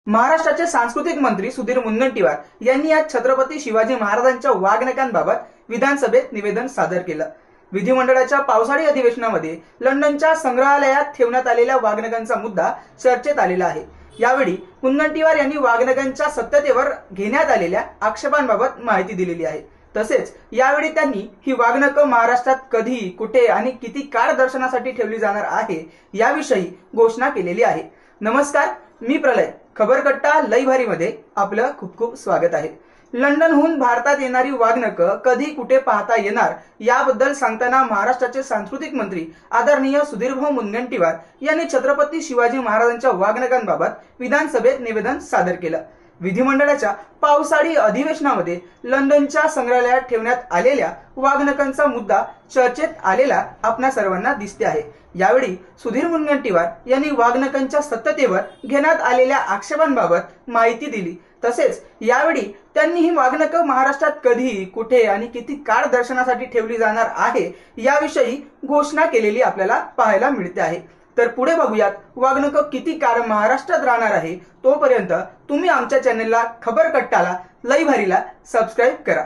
महाराष्ट्राचे सांस्कृतिक मंत्री सुधीर मुनगंटीवार यांनी आज छत्रपती शिवाजी महाराजांच्या वाघनखांबाबत विधानसभेत निवेदन सादर केलं। विधिमंडळाच्या पावसाळी अधिवेशनामध्ये लंडनच्या संग्रहालयात ठेवण्यात आलेल्या वाघनखांचा मुद्दा चर्चेत आलेला आहे। यावेळी मुनगंटीवार यांनी वाघनखांच्या सत्यतेवर घेण्यात आलेल्या आक्षेपांबाबत माहिती दिलेली आहे। तसेच यावेळी त्यांनी ही वाघनख महाराष्ट्रात कधी, कुठे आणि किती काळ दर्शनासाठी ठेवली जाणार आहे याविषयी घोषणा केलेली आहे। नमस्कार, मी प्रलय। खबरकट्टा लई भारी मध्ये आपलं खूप खूप स्वागत आहे। लंडनहून भारतात येणारी वाघनख कधी कुठे पाहता येणार याबद्दल सांगताना महाराष्ट्राचे सांस्कृतिक मंत्री आदरणीय सुधीरभाऊ मुनगंटीवार यांनी छत्रपती शिवाजी महाराजांच्या वाघनखांबाबत विधानसभेत निवेदन सादर केलं। विधिमंडळाच्या पावसाळी अधिवेशनामध्ये लंडनच्या संग्रहालयात ठेवण्यात आलेल्या वाघनखांचा मुद्दा चर्चेत आलेला आपणा सर्वांना दिसते आहे। यावेळी सुधीर मुनगंटीवार यांनी वाघनखांच्या सत्यतेवर घेण्यात आलेल्या आक्षेपांबाबत माहिती दिली। तसेच यावेळी त्यांनी ही वाघनख महाराष्ट्रात कधी, कुठे आणि किती काळ दर्शनासाठी ठेवली जाणार आहे याविषयी घोषणा केलेली आपल्याला पाहायला मिळते आहे। तर पुढे बघूयात वाघनख किती काळ महाराष्ट्रात राहणार आहे। तोपर्यंत तुम्ही आमच्या चॅनलला खबरकट्टाला लई भारीला सबस्क्राइब करा।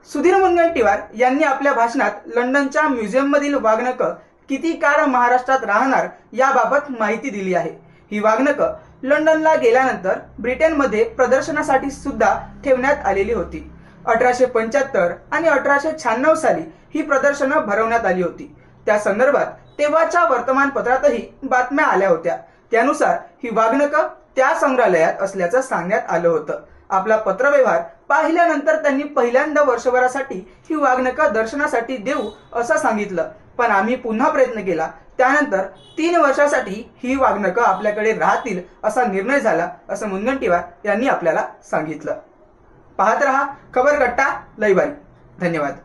सुधीर मुनगंटीवार यांनी आपल्या भाषणात लंडनच्या म्युझियम मधील वाघनख किती काळ महाराष्ट्रात राहणार याबाबत माहिती दिली आहे। ही वाघनख लंडनला गेल्यानंतर ब्रिटनमध्ये प्रदर्शनासाठी सुद्धा ठेवण्यात आलेली होती। 1875 आणि 1896 साली ही प्रदर्शनं भरवण्यात आली होती। त्या संदर्भात तेव्हाच्या वर्तमानपत्रातही बातम्या आल्या होत्या। त्यानुसार ही वाघनख त्या संग्रहालयात असल्याचं सांगण्यात आलं होतं। आपला पत्रव्यवहार पाहिल्यानंतर त्यांनी पहिल्यांदा वर्षभरासाठी ही वाघनख दर्शनासाठी देऊ असं सांगितलं, पण आम्ही पुन्हा प्रयत्न केला। त्यानंतर 3 वर्षासाठी ही वाघनख आपल्याकडे राहतील असा निर्णय झाला, असं मुनगंटीवार यांनी आपल्याला सांगितलं। पाहत रहा खबरकट्टा लई भारी। धन्यवाद।